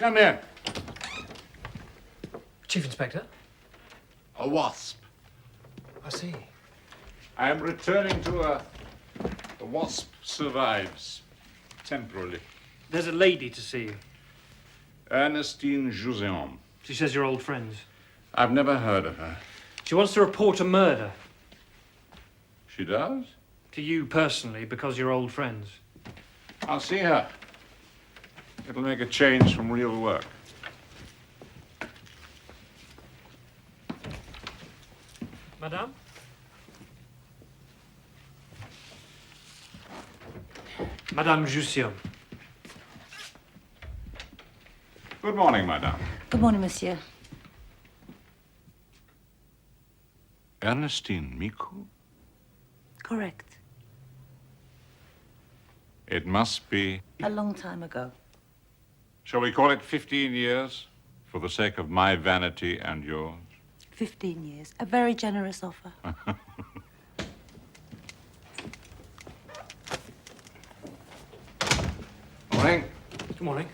Come here. Chief Inspector? A wasp. I see. I am returning to the wasp survives. Temporarily. There's a lady to see you. Ernestine Jouzeon. She says you're old friends. I've never heard of her. She wants to report a murder. She does? To you personally, because you're old friends. I'll see her. It'll make a change from real work. Madame? Madame Jouzeon. Good morning, madame. Good morning, monsieur. Ernestine Miku? Correct. It must be... A long time ago. Shall we call it 15 years? For the sake of my vanity and yours? 15 years. A very generous offer. Morning. Good morning.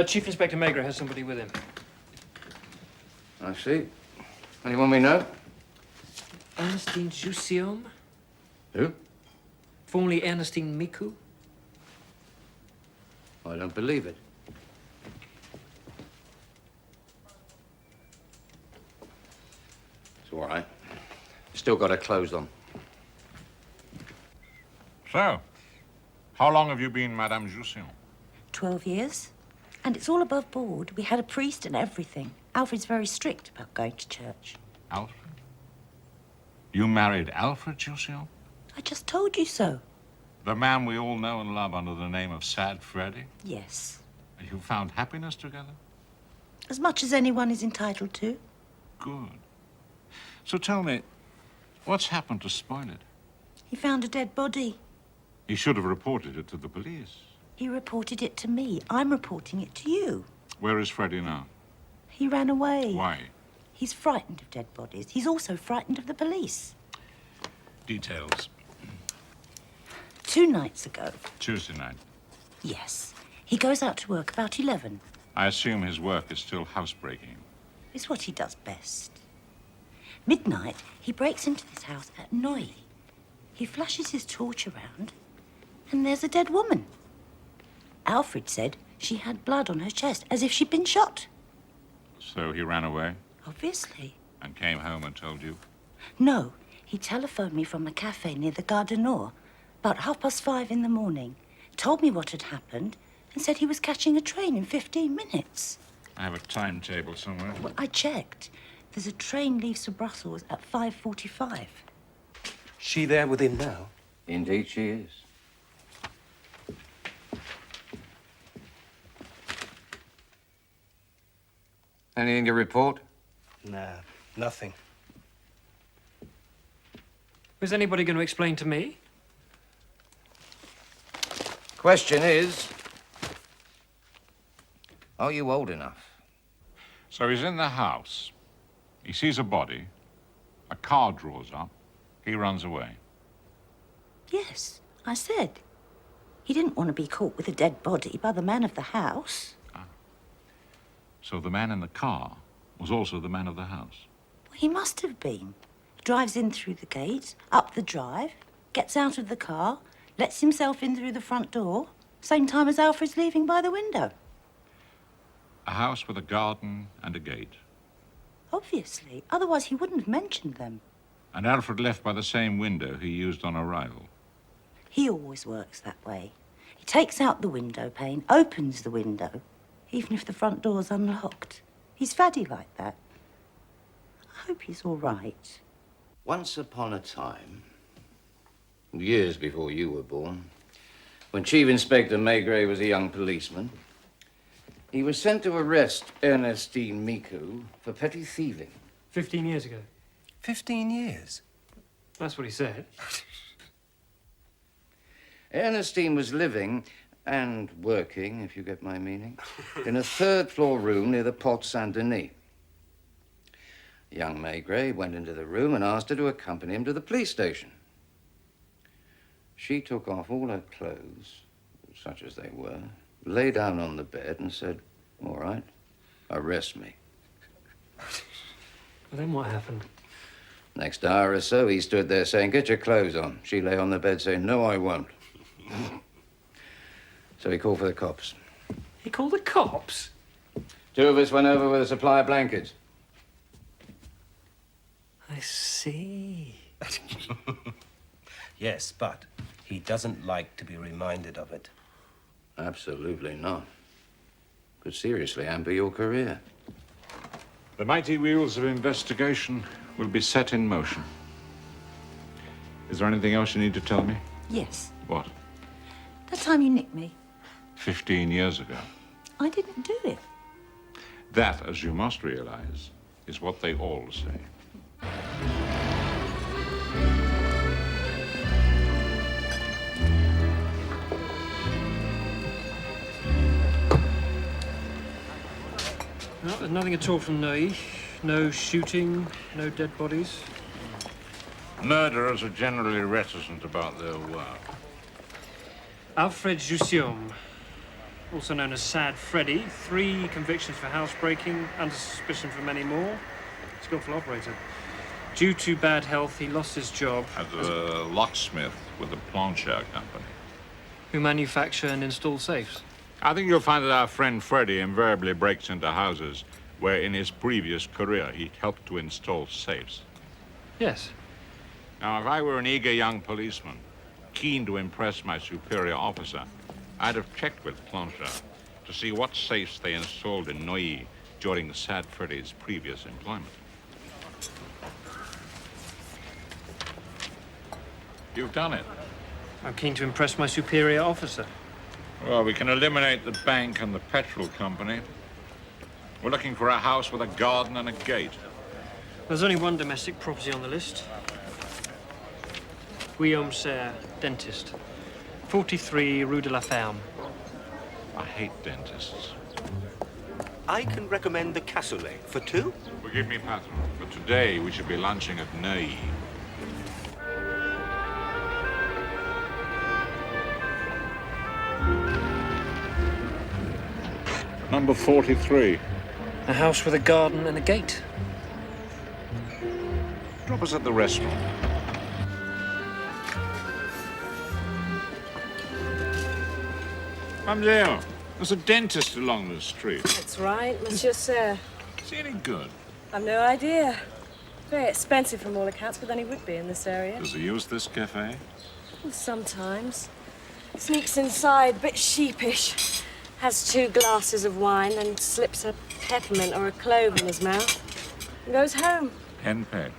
Chief Inspector Maigret has somebody with him. I see. Anyone we know? Ernestine Jouzeon? Who? Formerly Ernestine Miku? I don't believe it. It's all right. Still got it closed on. So, how long have you been Madame Jouzeon? 12 years. And it's all above board. We had a priest and everything. Alfred's very strict about going to church. Alfred? You married Alfred Jouzeon? I just told you so. The man we all know and love under the name of Sad Freddy? Yes. You found happiness together? As much as anyone is entitled to. Good. So tell me, what's happened to spoil it? He found a dead body. He should have reported it to the police. He reported it to me. I'm reporting it to you. Where is Freddy now? He ran away. Why? He's frightened of dead bodies. He's also frightened of the police. Details. 2 nights ago. Tuesday night. Yes. He goes out to work about 11. I assume his work is still housebreaking. It's what he does best. Midnight, he breaks into this house at Neuilly. He flashes his torch around, and there's a dead woman. Alfred said she had blood on her chest, as if she'd been shot. So he ran away Obviously. and came home and told you? No, he telephoned me from a cafe near the Gare du Nord, about 5:30 in the morning, told me what had happened, and said he was catching a train in 15 minutes. I have a timetable somewhere. Well, I checked. There's a train leaves for Brussels at 5:45. She there with him now? Indeed she is. Anything to report? Nah, nothing. Is anybody going to explain to me? Question is, are you old enough? So he's in the house. He sees a body. A car draws up. He runs away. Yes, I said. He didn't want to be caught with a dead body by the man of the house. So the man in the car was also the man of the house. Well, he must have been. He drives in through the gate, up the drive, gets out of the car, lets himself in through the front door, same time as Alfred's leaving by the window. A house with a garden and a gate. Obviously. Otherwise, he wouldn't have mentioned them. And Alfred left by the same window he used on arrival. He always works that way. He takes out the window pane, opens the window, even if the front door's unlocked. He's faddy like that. I hope he's all right. Once upon a time, years before you were born, when Chief Inspector Maigret was a young policeman, he was sent to arrest Ernestine Miku for petty thieving. 15 years ago. 15 years? That's what he said. Ernestine was living and working, if you get my meaning, in a 3rd-floor room near the Porte Saint-Denis. Young Maigret went into the room and asked her to accompany him to the police station. She took off all her clothes, such as they were, lay down on the bed and said, "All right, arrest me." Well, then what happened? Next hour or so, he stood there saying, "Get your clothes on." She lay on the bed saying, "No, I won't." So he called for the cops. He called the cops? 2 of us went over with a supply of blankets. I see. Yes, but he doesn't like to be reminded of it. Absolutely not. Could seriously hamper your career. The mighty wheels of investigation will be set in motion. Is there anything else you need to tell me? Yes. What? That time you nicked me, 15 years ago. I didn't do it. That, as you must realize, is what they all say. No, there's nothing at all from Neuilly. No shooting, no dead bodies. Murderers are generally reticent about their work. Alfred Jussium, also known as Sad Freddy, 3 convictions for housebreaking, under suspicion for many more. Skillful operator. Due to bad health, he lost his job. As a locksmith with the Planchard Company. Who manufacture and install safes. I think you'll find that our friend Freddy invariably breaks into houses where in his previous career he helped to install safes. Yes. Now, if I were an eager young policeman, keen to impress my superior officer, I'd have checked with Planchard to see what safes they installed in Neuilly during Sad Freddy's previous employment. You've done it. I'm keen to impress my superior officer. Well, we can eliminate the bank and the petrol company. We're looking for a house with a garden and a gate. There's only one domestic property on the list. Guillaume Serre, dentist. 43 Rue de la Ferme. I hate dentists. I can recommend the cassoulet for 2. Forgive me, Patron, but today we should be lunching at Neuilly. Number 43. A house with a garden and a gate. Drop us at the restaurant. Mademoiselle, there's a dentist along the street. That's right, Monsieur Sir. Is he any good? I've no idea. Very expensive from all accounts, but then he would be in this area. Does he use this cafe? Well, sometimes. Sneaks inside, a bit sheepish. Has 2 glasses of wine, then slips a peppermint or a clove in his mouth. And goes home. Hen pecked.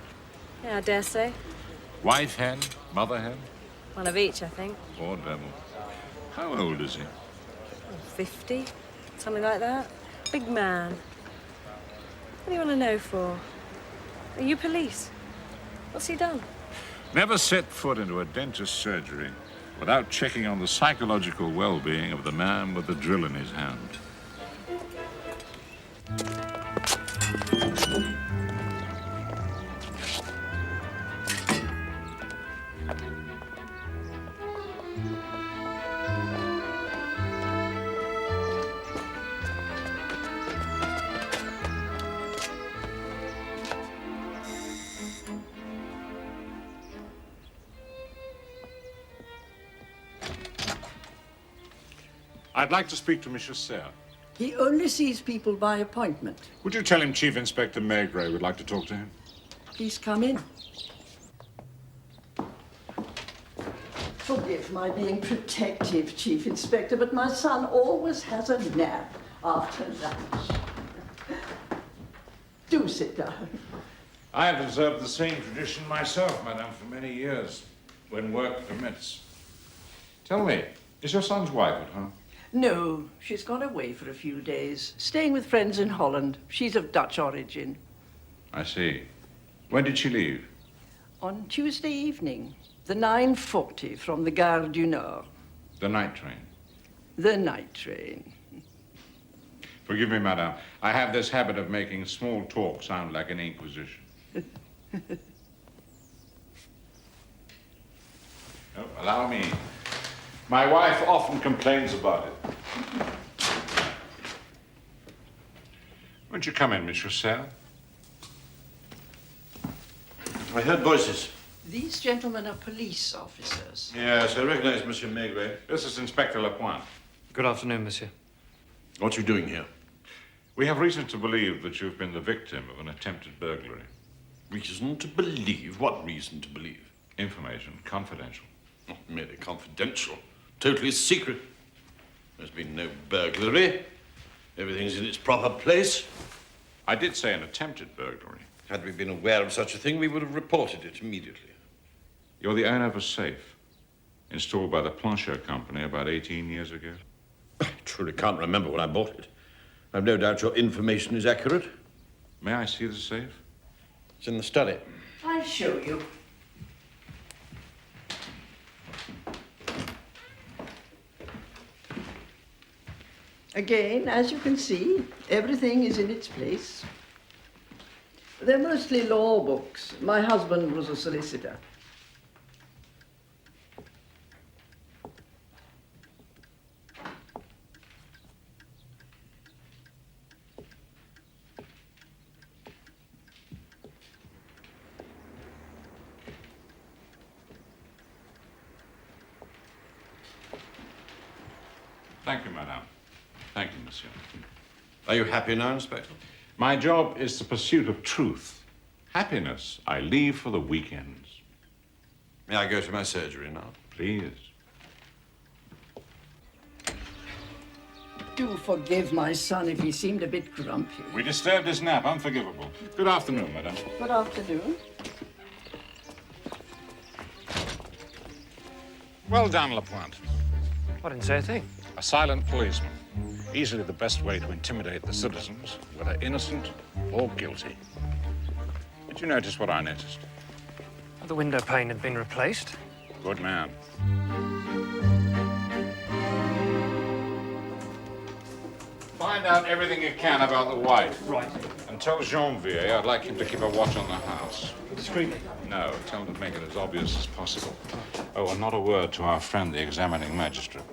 Yeah, I dare say. Wife hen, mother hen? One of each, I think. Poor devil. How old is he? 50, something like that. Big man. What do you want to know for? Are you police? What's he done? Never set foot into a dentist's surgery without checking on the psychological well-being of the man with the drill in his hand. I'd like to speak to Monsieur Serre. He only sees people by appointment. Would you tell him Chief Inspector Maigret would like to talk to him? Please come in. Forgive my being protective, Chief Inspector, but my son always has a nap after lunch. Do sit down. I have observed the same tradition myself, madame, for many years, when work permits. Tell me, is your son's wife at home? No, she's gone away for a few days, staying with friends in Holland. She's of Dutch origin. I see. When did she leave? On Tuesday evening, the 9:40 from the Gare du Nord. The night train. The night train. Forgive me, madame. I have this habit of making small talk sound like an inquisition. Oh, allow me. My wife often complains about it. Won't you come in, Monsieur Sir? I heard voices. These gentlemen are police officers. Yes, I recognize Monsieur Maigret. This is Inspector Lapointe. Good afternoon, monsieur. What are you doing here? We have reason to believe that you've been the victim of an attempted burglary. Reason to believe? What reason to believe? Information confidential. Not merely confidential. Totally secret. There's been no burglary. Everything's in its proper place. I did say an attempted burglary. Had we been aware of such a thing, we would have reported it immediately. You're the owner of a safe installed by the Planchet Company about 18 years ago. I truly can't remember when I bought it. I've no doubt your information is accurate. May I see the safe? It's in the study. I'll show you. Again, as you can see, everything is in its place. They're mostly law books. My husband was a solicitor. Thank you, madame. Thank you, monsieur. Are you happy now, Inspector? My job is the pursuit of truth. Happiness I leave for the weekends. May I go to my surgery now? Please. Do forgive my son if he seemed a bit grumpy. We disturbed his nap. Unforgivable. Good afternoon, madame. Good afternoon. Well done, Lapointe. I didn't say a thing. A silent policeman. Easily the best way to intimidate the citizens, whether innocent or guilty. Did you notice what I noticed? The window pane had been replaced. Good man. Find out everything you can about the wife. Right. And tell Janvier I'd like him to keep a watch on the house. Discreetly. No, tell him to make it as obvious as possible. Oh, and not a word to our friend, the examining magistrate.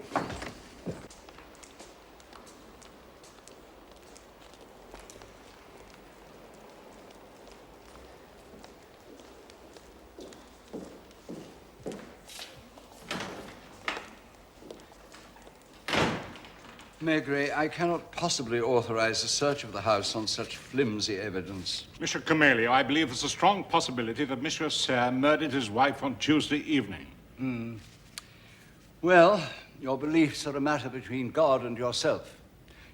Maigret, I cannot possibly authorize a search of the house on such flimsy evidence. Monsieur Camelio, I believe there's a strong possibility that Monsieur Sir murdered his wife on Tuesday evening. Well, your beliefs are a matter between God and yourself.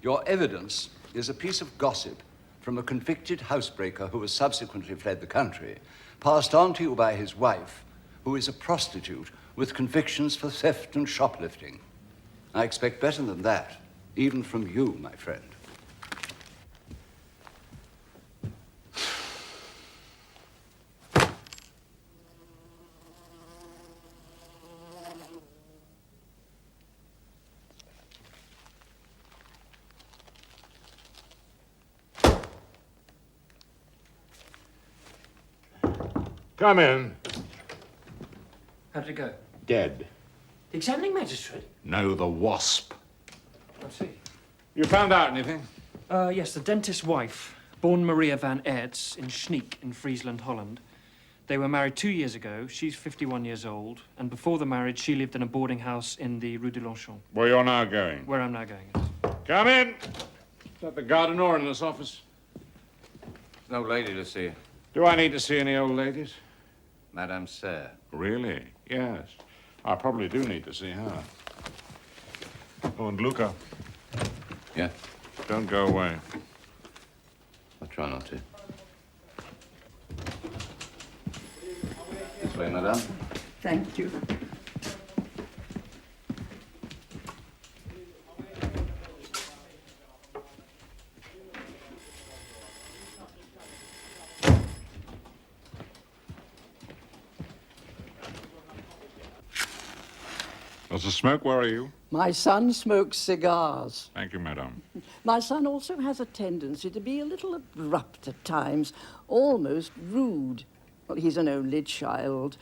Your evidence is a piece of gossip from a convicted housebreaker who has subsequently fled the country, passed on to you by his wife, who is a prostitute with convictions for theft and shoplifting. I expect better than that, even from you, my friend. Come in. How did it go? Dead. The examining magistrate? No, the wasp. I see. You found out anything? Yes, the dentist's wife, born Maria van Eerts in Schneek in Friesland, Holland. They were married 2 years ago. She's 51 years old. And before the marriage, she lived in a boarding house in the Rue de Longchamp. Where you're now going. Where I'm now going, yes. Come in. Is that the gardener in this office? No lady to see. Do I need to see any old ladies? Madame Sir. Really? Yes. I probably do need to see her. Oh, and Luca, Yeah? don't go away. I'll try not to. This way, madame. Thank you. Does the smoke worry you? My son smokes cigars. Thank you, madame. My son also has a tendency to be a little abrupt at times, almost rude. Well, he's an only child.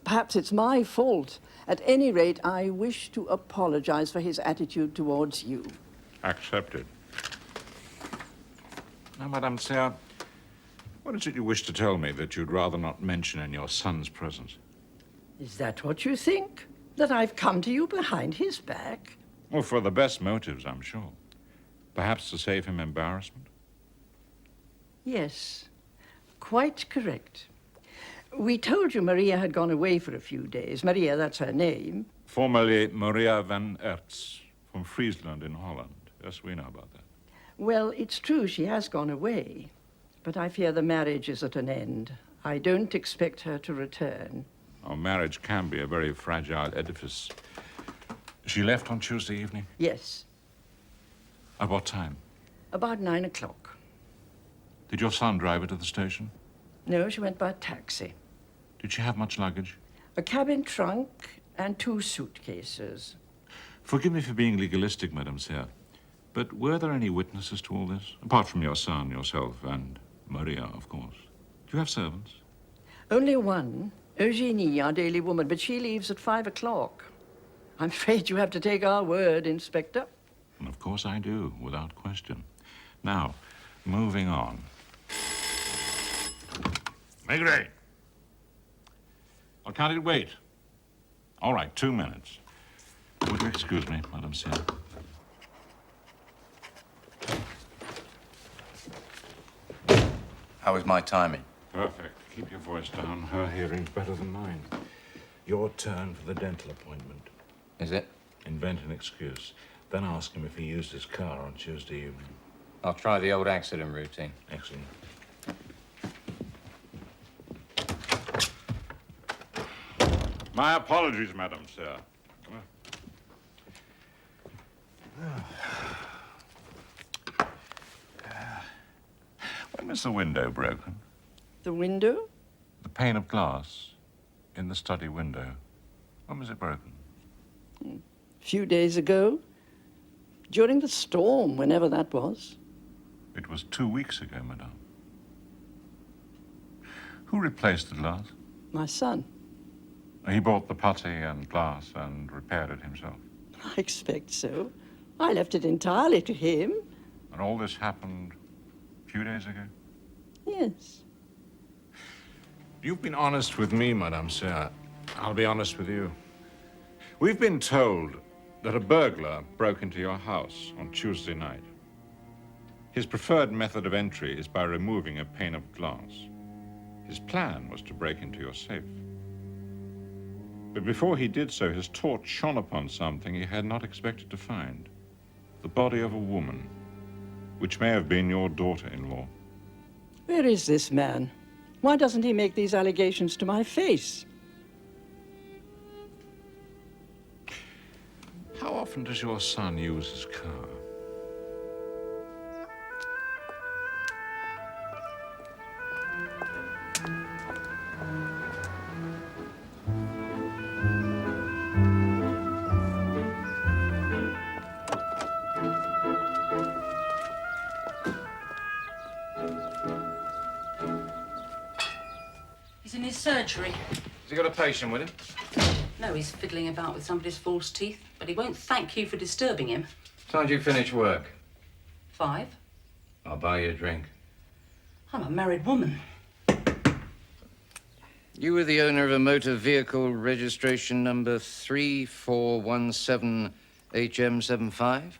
Perhaps it's my fault. At any rate, I wish to apologize for his attitude towards you. Accepted. Now, Madame Sir, what is it you wish to tell me that you'd rather not mention in your son's presence? Is that what you think? That I've come to you behind his back? Well, for the best motives, I'm sure. Perhaps to save him embarrassment? Yes, quite correct. We told you Maria had gone away for a few days. Maria, that's her name. Formerly Maria van Ertz, from Friesland in Holland. Yes, we know about that. Well, it's true she has gone away, but I fear the marriage is at an end. I don't expect her to return. Our marriage can be a very fragile edifice. She left on Tuesday evening? Yes, At what time? about 9 o'clock. Did your son drive her to the station? No, she went by taxi. Did she have much luggage? A cabin trunk and 2 suitcases. Forgive me for being legalistic, Madame Sir, but were there any witnesses to all this? Apart from your son, yourself, and Maria, of course. Do you have servants? Only one, Eugenie, our daily woman, but she leaves at 5 o'clock. I'm afraid you have to take our word, Inspector. And of course I do, without question. Now, moving on. Maigret! Or can't it wait? All right, 2 minutes. Would you excuse me, Madame Sir? How is my timing? Perfect. Keep your voice down. Her hearing's better than mine. Your turn for the dental appointment. Is it? Invent an excuse. Then ask him if he used his car on Tuesday evening. I'll try the old accident routine. Excellent. My apologies, Madam Sir. When was the window broken? The window? The pane of glass in the study window. When was it broken? A few days ago. During the storm, whenever that was. It was 2 weeks ago, Madame. Who replaced the glass? My son. He bought the putty and glass and repaired it himself. I expect so. I left it entirely to him. And all this happened a few days ago? Yes. You've been honest with me, Madame Sir. I'll be honest with you. We've been told that a burglar broke into your house on Tuesday night. His preferred method of entry is by removing a pane of glass. His plan was to break into your safe. But before he did so, his torch shone upon something he had not expected to find. The body of a woman, which may have been your daughter-in-law. Where is this man? Why doesn't he make these allegations to my face? How often does your son use his car? He's in his surgery. Has he got a patient with him? No, he's fiddling about with somebody's false teeth, but he won't thank you for disturbing him. Time did you finish work? 5. I'll buy you a drink. I'm a married woman. You were the owner of a motor vehicle registration number 3417HM75?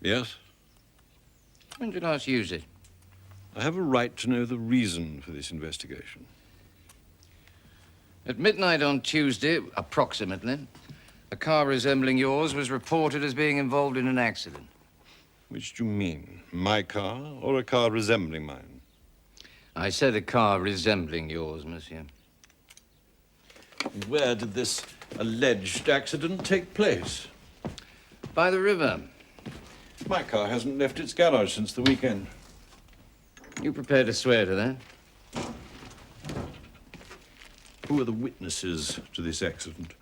Yes? When did you last use it? I have a right to know the reason for this investigation. At midnight on Tuesday, approximately, a car resembling yours was reported as being involved in an accident. Which do you mean? My car or a car resembling mine? I said a car resembling yours, monsieur. Where did this alleged accident take place? By the river. My car hasn't left its garage since the weekend. You prepared to swear to that? Who are the witnesses to this accident?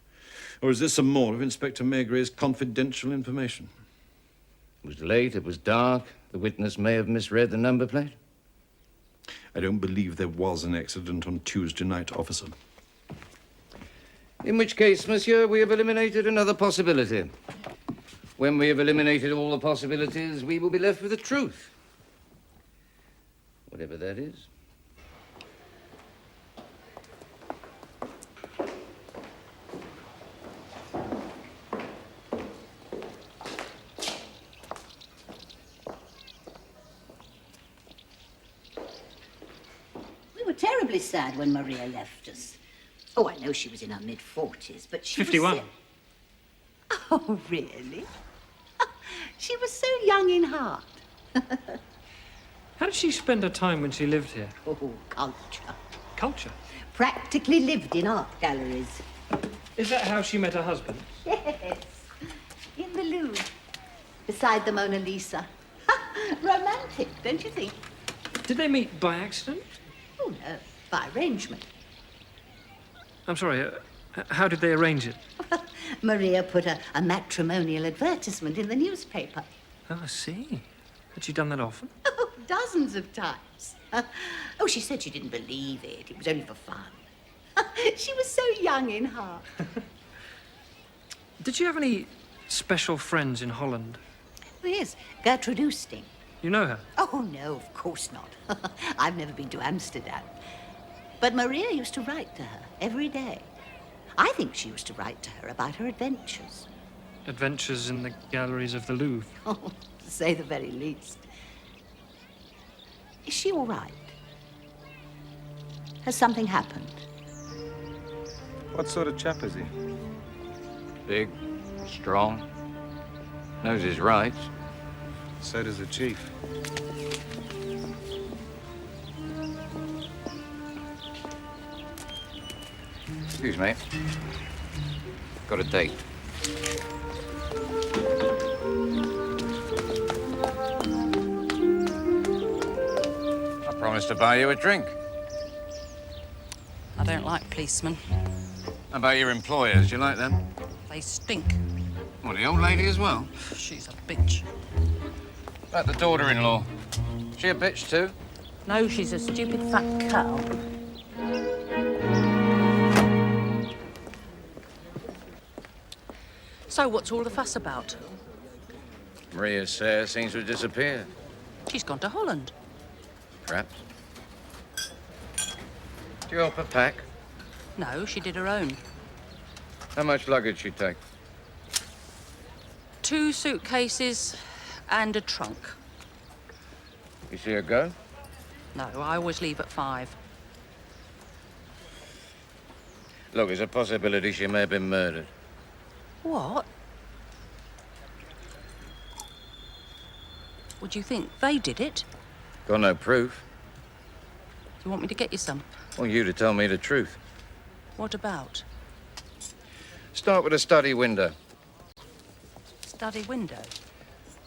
Or is this some more of Inspector Maigret's confidential information? It was late, it was dark. The witness may have misread the number plate. I don't believe there was an accident on Tuesday night, officer. In which case, monsieur, we have eliminated another possibility. When we have eliminated all the possibilities, we will be left with the truth. Whatever that is. We were terribly sad when Maria left us. Oh, I know she was in her mid-40s, but she 51. was... Oh, really? She was so young in heart. How did she spend her time when she lived here? Oh, culture. Culture. Practically lived in art galleries. Is that how she met her husband? Yes. In the Louvre. Beside the Mona Lisa. Romantic, don't you think? Did they meet by accident? Oh, no. By arrangement. I'm sorry, how did they arrange it? Maria put a matrimonial advertisement in the newspaper. Oh, I see. Had she done that often? Oh, dozens of times. Oh, she said she didn't believe it. It was only for fun. She was so young in heart. Did you have any special friends in Holland? Oh, yes, Gertrude Oosting. You know her? Oh, no, of course not. I've never been to Amsterdam. But Maria used to write to her every day. I think she used to write to her about her adventures. Adventures in the galleries of the Louvre. Oh, to say the very least. Is she all right? Has something happened? What sort of chap is he? Big, strong, knows his rights. So does the chief. Excuse me. Got a date. I promised to buy you a drink. I don't like policemen. How about your employers? Do you like them? They stink. Well, the old lady as well. She's a bitch. About the daughter-in-law. She a bitch too? No, she's a stupid fat cow. So what's all the fuss about? Maria Sayre seems to have disappeared. She's gone to Holland. Perhaps. Do you help her pack? No, she did her own. How much luggage she take? 2 suitcases and a trunk. You see her go? No, I always leave at 5. Look, there's a possibility she may have been murdered. What? What do you think? They did it? Got no proof. Do you want me to get you some? I want you to tell me the truth. What about? Start with a study window. Study window?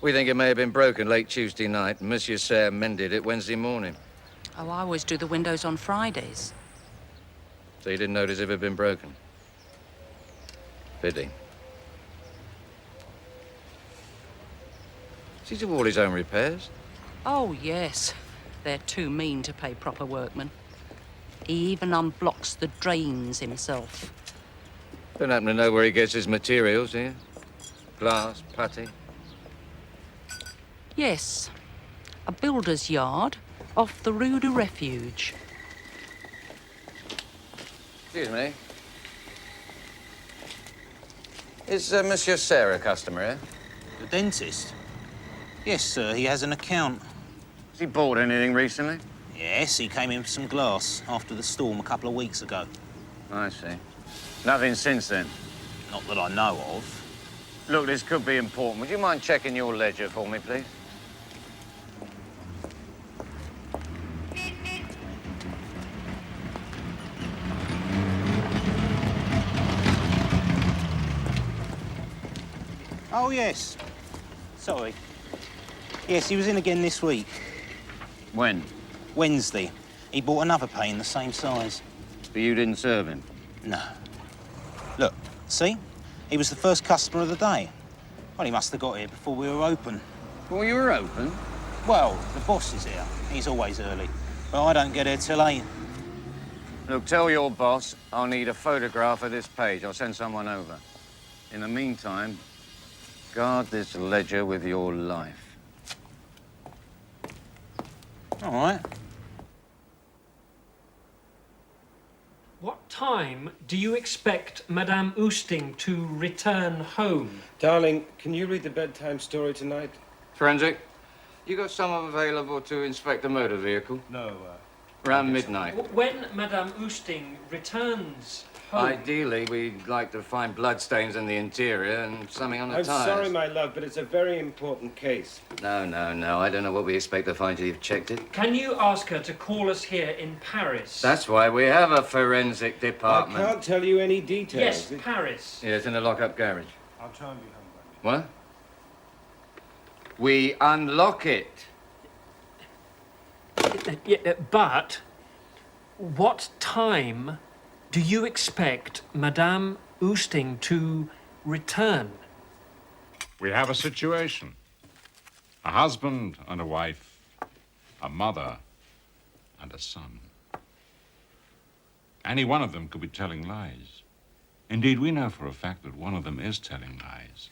We think it may have been broken late Tuesday night, and Monsieur Sayre mended it Wednesday morning. Oh, I always do the windows on Fridays. So you didn't notice if it had been broken? Pity. Does he do all his own repairs? Oh, yes. They're too mean to pay proper workmen. He even unblocks the drains himself. Don't happen to know where he gets his materials, do you? Glass, putty? Yes. A builder's yard off the Rue de Refuge. Excuse me. Is Monsieur Sayre a customer here? The dentist? Yes, sir, he has an account. Has he bought anything recently? Yes, he came in for some glass after the storm a couple of weeks ago. I see. Nothing since then? Not that I know of. Look, this could be important. Would you mind checking your ledger for me, please? Oh, yes. Sorry. Yes, he was in again this week. When? Wednesday. He bought another pane the same size. But you didn't serve him? No. Look, see? He was the first customer of the day. Well, he must have got here before we were open. Well, you were open? Well, the boss is here. He's always early. But I don't get here till 8. Look, tell your boss I'll need a photograph of this page. I'll send someone over. In the meantime, guard this ledger with your life. All right. What time do you expect Madame Oosting to return home? Darling, can you read the bedtime story tonight? Forensic, you got someone available to inspect the motor vehicle? No, Around midnight. When Madame Oosting returns home... Ideally, we'd like to find bloodstains in the interior and something on the I'm tires. sorry, my love, but it's a very important case. No. I don't know what we expect to find till you've checked it. Can you ask her to call us here in Paris? That's why we have a forensic department. I can't tell you any details. Yes, Paris. Yeah, it's in the lock-up garage. I'll try and be home by What? We unlock it. But what time do you expect Madame Oosting to return? We have a situation. A husband and a wife, a mother and a son. Any one of them could be telling lies. Indeed, we know for a fact that one of them is telling lies.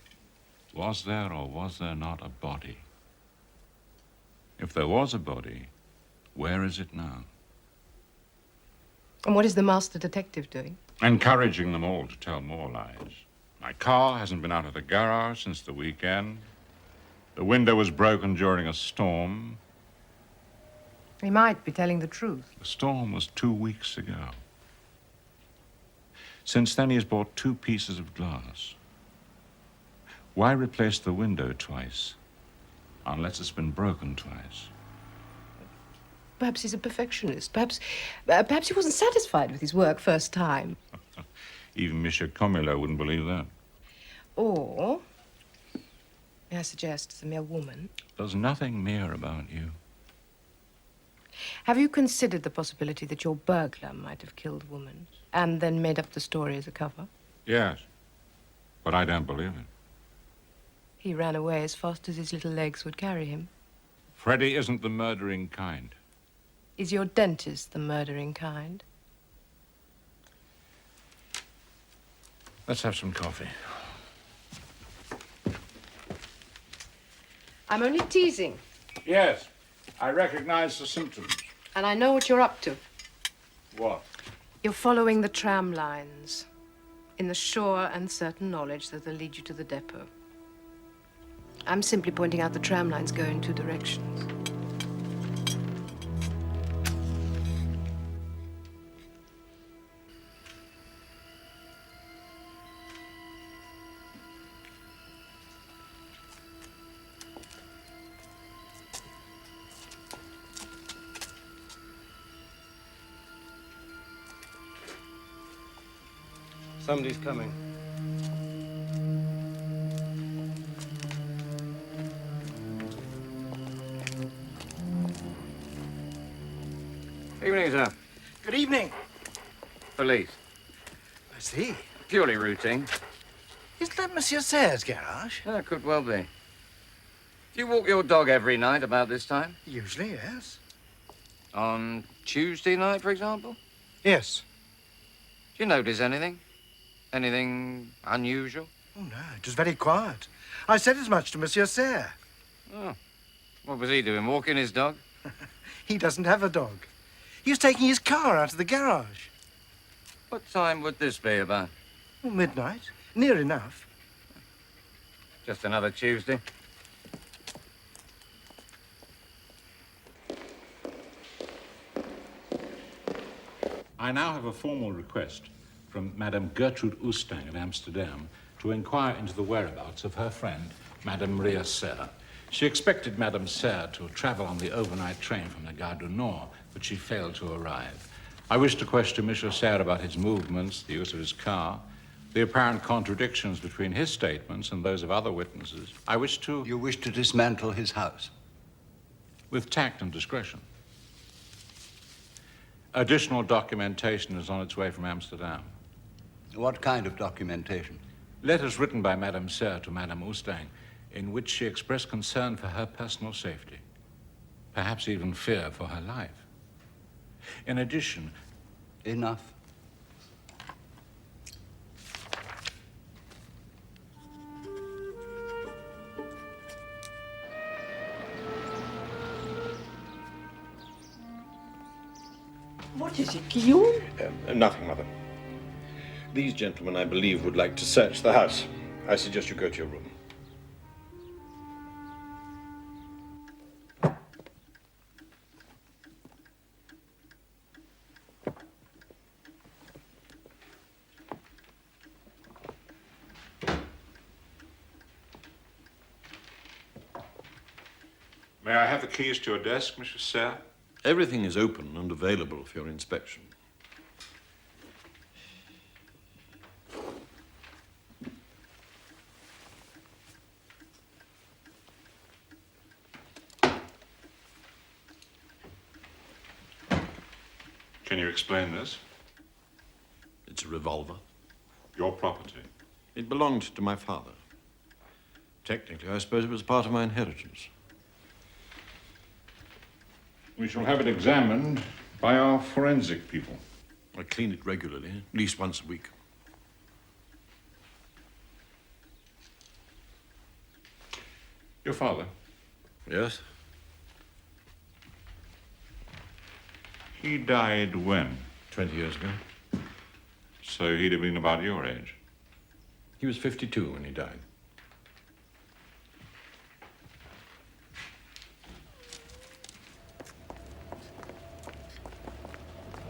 Was there or was there not a body? If there was a body, where is it now? And what is the master detective doing? Encouraging them all to tell more lies. My car hasn't been out of the garage since the weekend. The window was broken during a storm. He might be telling the truth. The storm was 2 weeks ago. Since then, he has bought 2 pieces of glass. Why replace the window twice, unless it's been broken twice? Perhaps he's a perfectionist. Perhaps he wasn't satisfied with his work first time. Even Monsieur Comilo wouldn't believe that. Or, may I suggest, as a mere woman, There's nothing mere about you. have you considered the possibility that your burglar might have killed a woman and then made up the story as a cover? Yes, but I don't believe it. He ran away as fast as his little legs would carry him. Freddie isn't the murdering kind. Is your dentist the murdering kind? Let's have some coffee. I'm only teasing, Yes, I recognize the symptoms. and I know what you're up to. What? You're following the tram lines in the sure and certain knowledge that they'll lead you to the depot. I'm simply pointing out the tram lines go in 2 directions. Somebody's coming. Evening, sir. Good evening. Police. I see. Purely routine. Is that Monsieur Sayre's garage? Yeah, could well be. Do you walk your dog every night about this time? Usually, yes. On Tuesday night, for example? Yes. Do you notice anything? Anything unusual? Oh, no, it was very quiet. I said as much to Monsieur Sayre. Oh. What was he doing, walking his dog? He doesn't have a dog. He was taking his car out of the garage. What time would this be about? Well, midnight. Near enough. Just another Tuesday. I now have a formal request from Madame Gertrude Oosting of Amsterdam to inquire into the whereabouts of her friend, Madame Maria Serre. She expected Madame Serre to travel on the overnight train from the Gare du Nord, but she failed to arrive. I wish to question Monsieur Serre about his movements, the use of his car, the apparent contradictions between his statements and those of other witnesses. I wish to... You wish to dismantle his house? With tact and discretion. Additional documentation is on its way from Amsterdam. What kind of documentation? Letters written by Madame Serre to Madame Oosting, in which she expressed concern for her personal safety, perhaps even fear for her life. In addition, Enough. What is it, Guillaume? Nothing, Mother. These gentlemen, I believe, would like to search the house. I suggest you go to your room. May I have the keys to your desk, Mr. Sir? Everything is open and available for your inspection. Can you explain this? It's a revolver. Your property. It belonged to my father. Technically, I suppose it was part of my inheritance. We shall have it examined by our forensic people. I clean it regularly, at least once a week. Your father? Yes? He died when? 20 years ago. So he'd have been about your age. He was 52 when he died.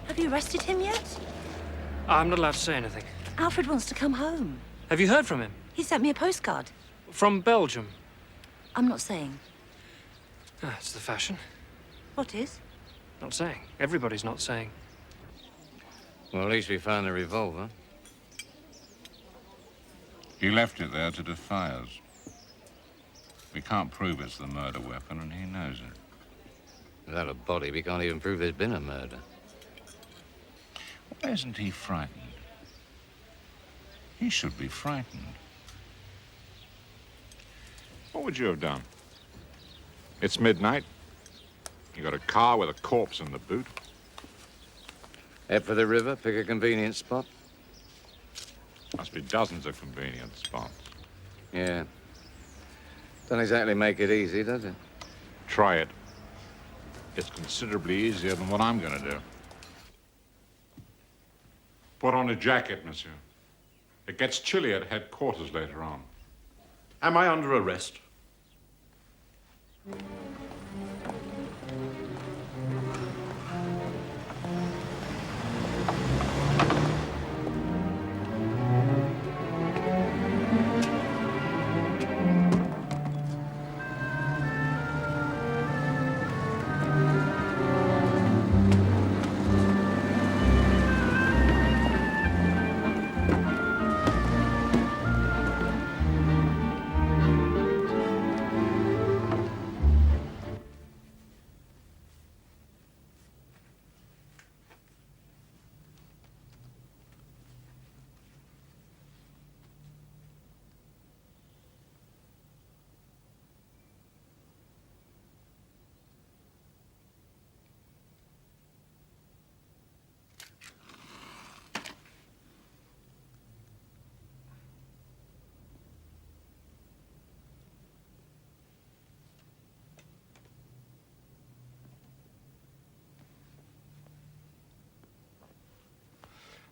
Have you arrested him yet? I'm not allowed to say anything. Alfred wants to come home. Have you heard from him? He sent me a postcard. From Belgium? I'm not saying. Ah, it's the fashion. What is? Not saying. Everybody's not saying. Well, at least we found the revolver. He left it there to defy us. We can't prove it's the murder weapon, and he knows it. Without a body, we can't even prove there's been a murder. Why isn't he frightened? He should be frightened. What would you have done? It's midnight. You got a car with a corpse in the boot. Head for the river, pick a convenient spot. Must be dozens of convenient spots. Yeah. Don't exactly make it easy, does it? Try it. It's considerably easier than what I'm going to do. Put on a jacket, monsieur. It gets chilly at headquarters later on. Am I under arrest?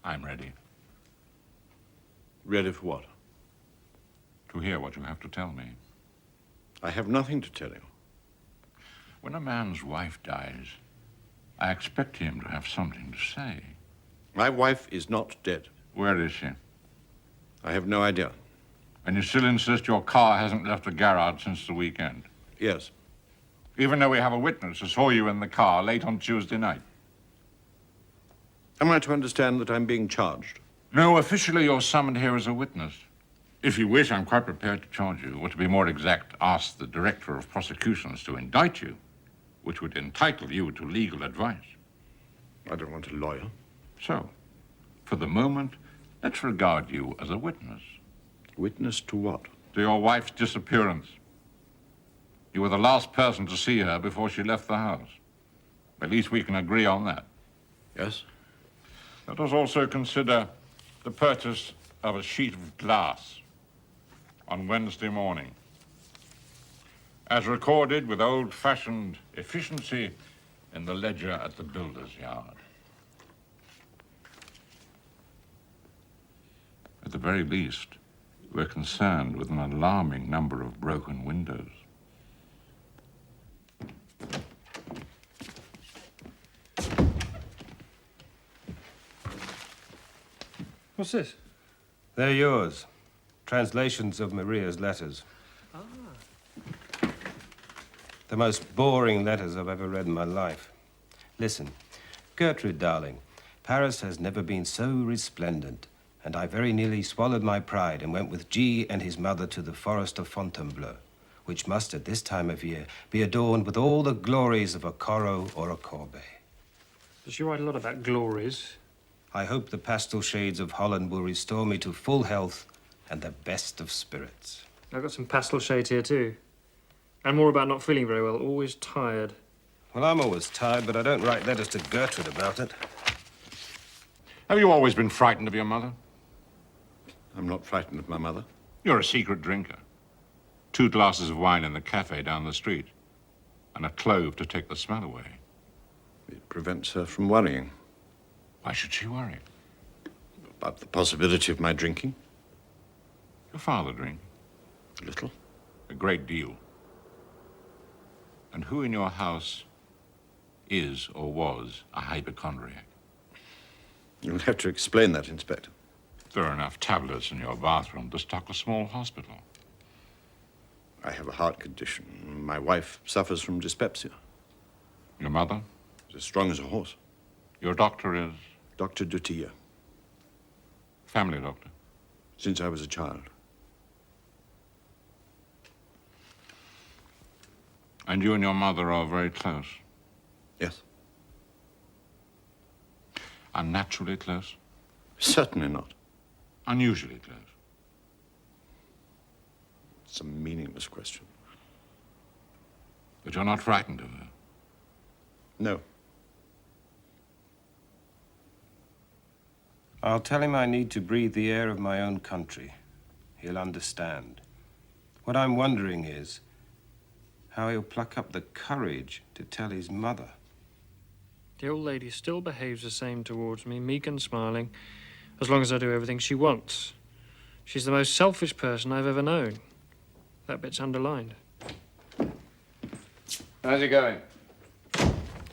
I'm ready. Ready for what? To hear what you have to tell me. I have nothing to tell you. When a man's wife dies, I expect him to have something to say. My wife is not dead. Where is she? I have no idea. And you still insist your car hasn't left the garage since the weekend? Yes. Even though we have a witness who saw you in the car late on Tuesday night? Am I to understand that I'm being charged? No, officially you're summoned here as a witness. If you wish, I'm quite prepared to charge you, or to be more exact, ask the Director of Prosecutions to indict you, which would entitle you to legal advice. I don't want a lawyer. So, for the moment, let's regard you as a witness. Witness to what? To your wife's disappearance. You were the last person to see her before she left the house. At least we can agree on that. Yes? Let us also consider the purchase of a sheet of glass on Wednesday morning, as recorded with old-fashioned efficiency in the ledger at the builder's yard. At the very least, we're concerned with an alarming number of broken windows. What's this? They're yours. Translations of Maria's letters. Ah. The most boring letters I've ever read in my life. Listen, Gertrude, darling, Paris has never been so resplendent, and I very nearly swallowed my pride and went with G and his mother to the forest of Fontainebleau, which must at this time of year be adorned with all the glories of a Corot or a Courbet. Does she write a lot about glories? I hope the pastel shades of Holland will restore me to full health and the best of spirits. I've got some pastel shades here too. And more about not feeling very well, always tired. Well, I'm always tired, but I don't write letters to Gertrude about it. Have you always been frightened of your mother? I'm not frightened of my mother. You're a secret drinker. 2 glasses of wine in the cafe down the street, and a clove to take the smell away. It prevents her from worrying. Why should she worry? About the possibility of my drinking. Your father drink? A little. A great deal. And who in your house is or was a hypochondriac? You'll have to explain that, Inspector. There are enough tablets in your bathroom to stock a small hospital. I have a heart condition. My wife suffers from dyspepsia. Your mother? Is as strong as a horse. Your doctor is? Dr. Dutilla. Family doctor? Since I was a child. And you and your mother are very close? Yes. Unnaturally close? Certainly not. Unusually close? It's a meaningless question. But you're not frightened of her? No. I'll tell him I need to breathe the air of my own country. He'll understand. What I'm wondering is how he'll pluck up the courage to tell his mother. The old lady still behaves the same towards me, meek and smiling, as long as I do everything she wants. She's the most selfish person I've ever known. That bit's underlined. How's it going?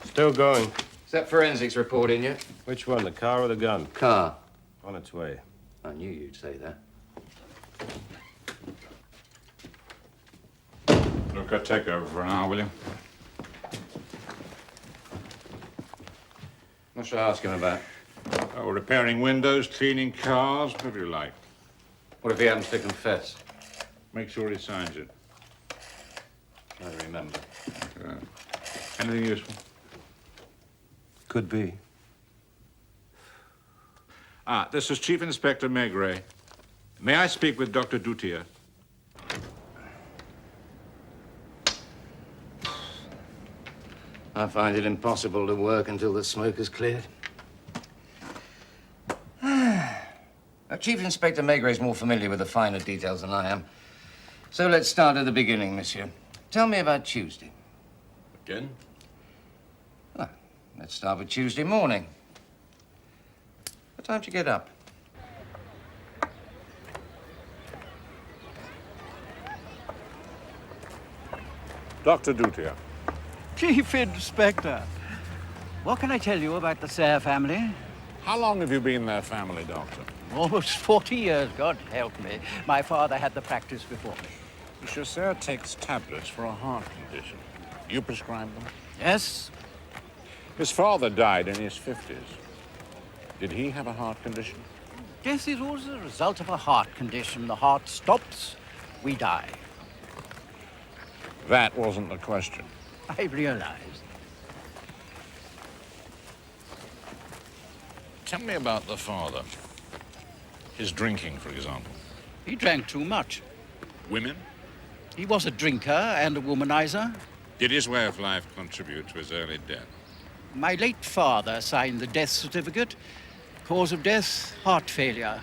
Still going. Is that forensics report in yet? Which one, the car or the gun? Car. On its way. I knew you'd say that. Look, I'll take over for an hour, will you? What should I ask him about? Oh, repairing windows, cleaning cars, whatever you like. What if he happens to confess? Make sure he signs it. Try to remember. Anything useful? Could be. This is Chief Inspector Maigret. May I speak with Dr. Dutilla? I find it impossible to work until the smoke is cleared. Chief Inspector Maigret is more familiar with the finer details than I am. So let's start at the beginning, monsieur. Tell me about Tuesday. Again? Well, let's start with Tuesday morning. What time did you get up? Dr. Dutilla. Chief Inspector, what can I tell you about the Sayre family? How long have you been their family doctor? Almost 40 years, God help me. My father had the practice before me. Monsieur Sayre takes tablets for a heart condition. You prescribe them? Yes. His father died in his 50s. Did he have a heart condition? Death is always a result of a heart condition. The heart stops, we die. That wasn't the question. I realize. Tell me about the father. His drinking, for example. He drank too much. Women? He was a drinker and a womanizer. Did his way of life contribute to his early death? My late father signed the death certificate. Cause of death, heart failure.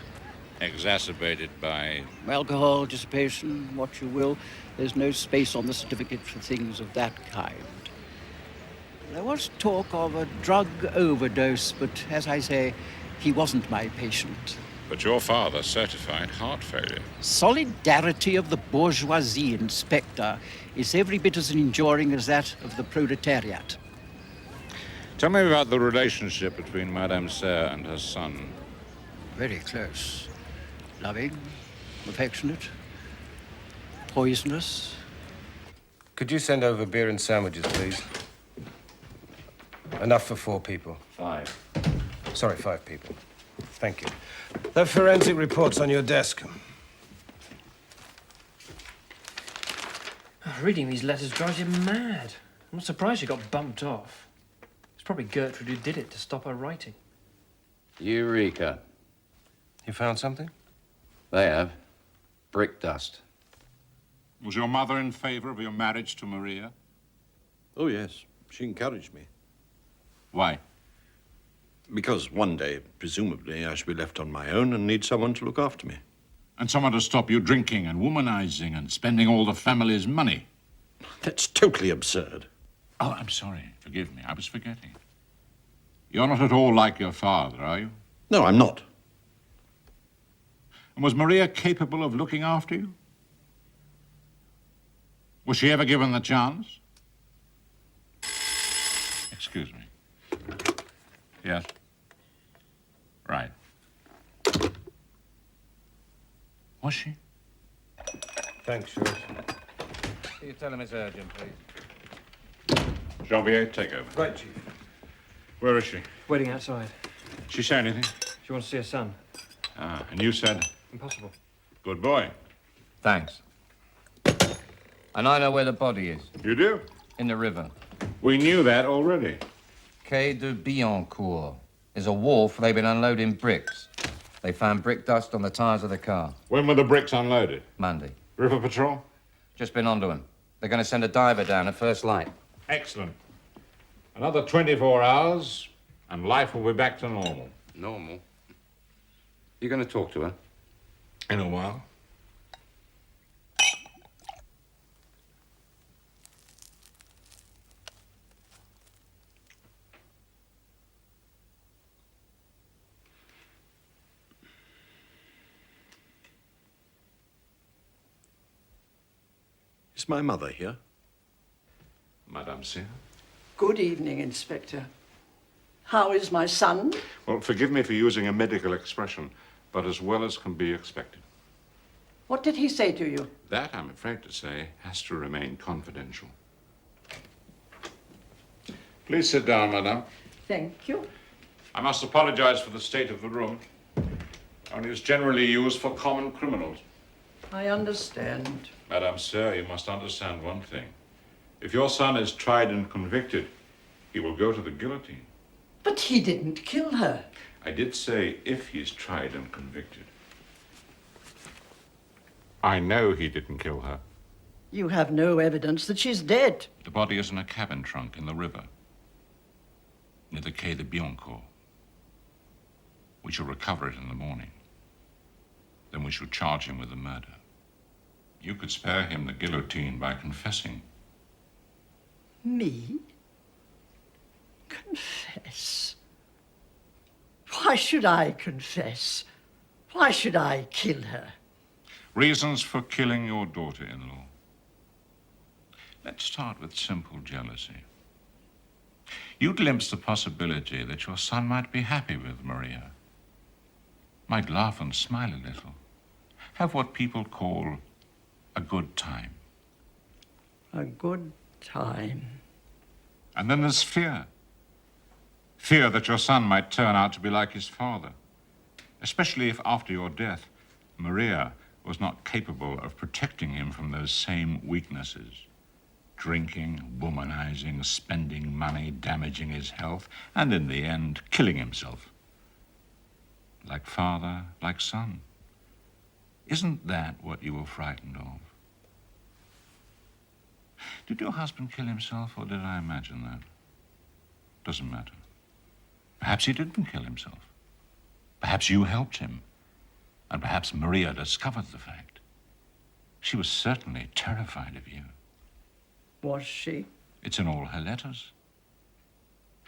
Exacerbated by... Alcohol, dissipation, what you will. There's no space on the certificate for things of that kind. There was talk of a drug overdose, but as I say, he wasn't my patient. But your father certified heart failure. Solidarity of the bourgeoisie, Inspector, is every bit as enduring as that of the proletariat. Tell me about the relationship between Madame Sir and her son. Very close. Loving, affectionate, poisonous. Could you send over beer and sandwiches, please? Enough for 4 people. 5. Sorry, 5 people. Thank you. The forensic report's on your desk. Reading these letters drives you mad. I'm not surprised you got bumped off. It's probably Gertrude who did it to stop her writing. Eureka. You found something? They have. Brick dust. Was your mother in favor of your marriage to Maria? Oh, yes. She encouraged me. Why? Because one day, presumably, I shall be left on my own and need someone to look after me. And someone to stop you drinking and womanizing and spending all the family's money. That's totally absurd. Oh, I'm sorry. Forgive me. I was forgetting. You're not at all like your father, are you? No, I'm not. And was Maria capable of looking after you? Was she ever given the chance? Excuse me. Yes? Right. Was she? Thanks, George. Can you tell him it's urgent, please? Janvier, take over. Right, Chief. Where is she? Waiting outside. She say anything? She wants to see her son. Ah, and you said? Impossible. Good boy. Thanks. And I know where the body is. You do? In the river. We knew that already. Quai de Billancourt. There's a wharf they've been unloading bricks. They found brick dust on the tires of the car. When were the bricks unloaded? Monday. River Patrol? Just been onto them. They're going to send a diver down at first light. Excellent. Another 24 hours, and life will be back to normal. Normal? You going to talk to her? In a while. Is my mother here? Madame Sir? Good evening, Inspector. How is my son? Well, forgive me for using a medical expression, but as well as can be expected. What did he say to you? That, I'm afraid to say, has to remain confidential. Please sit down, madame. Thank you. I must apologize for the state of the room. Only it's generally used for common criminals. I understand. Madame Sir, you must understand one thing. If your son is tried and convicted, he will go to the guillotine. But he didn't kill her. I did say if he's tried and convicted. I know he didn't kill her. You have no evidence that she's dead. The body is in a cabin trunk in the river, near the Quai de Billancourt. We shall recover it in the morning. Then we shall charge him with the murder. You could spare him the guillotine by confessing. Me? Confess? Why should I confess? Why should I kill her? Reasons for killing your daughter-in-law. Let's start with simple jealousy. You glimpsed the possibility that your son might be happy with Maria. Might laugh and smile a little. Have what people call a good time. A good time. And then there's fear. Fear that your son might turn out to be like his father. Especially if after your death, Maria was not capable of protecting him from those same weaknesses. Drinking, womanizing, spending money, damaging his health, and in the end, killing himself. Like father, like son. Isn't that what you were frightened of? Did your husband kill himself, or did I imagine that? Doesn't matter. Perhaps he didn't kill himself. Perhaps you helped him. And perhaps Maria discovered the fact. She was certainly terrified of you. Was she? It's in all her letters.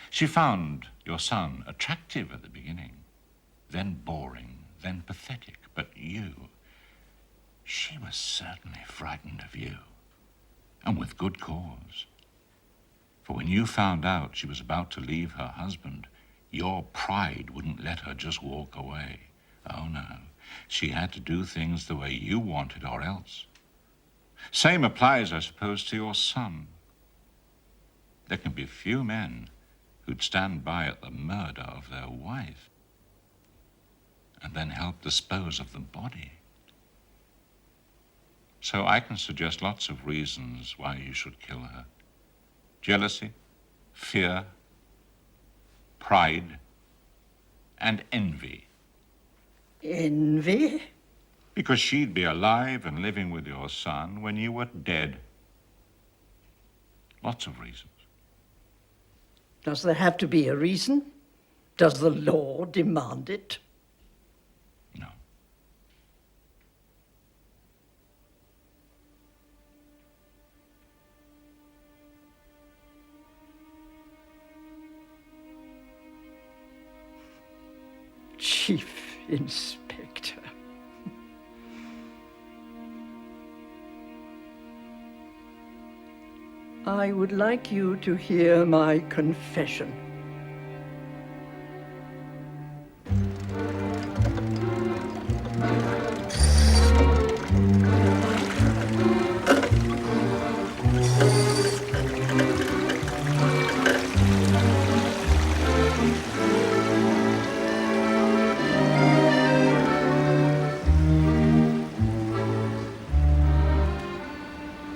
She found your son attractive at the beginning, then boring, then pathetic. But you, she was certainly frightened of you, and with good cause. For when you found out she was about to leave her husband, your pride wouldn't let her just walk away. Oh, no. She had to do things the way you wanted, or else. Same applies, I suppose, to your son. There can be few men who'd stand by at the murder of their wife and then help dispose of the body. So I can suggest lots of reasons why you should kill her. Jealousy, fear, pride, and envy. Envy? Because she'd be alive and living with your son when you were dead. Lots of reasons. Does there have to be a reason? Does the law demand it? No. Chief Inspector. I would like you to hear my confession.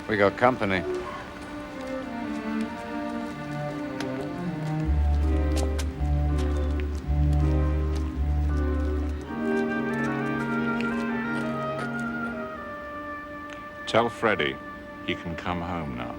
We got company. Tell Freddie he can come home now.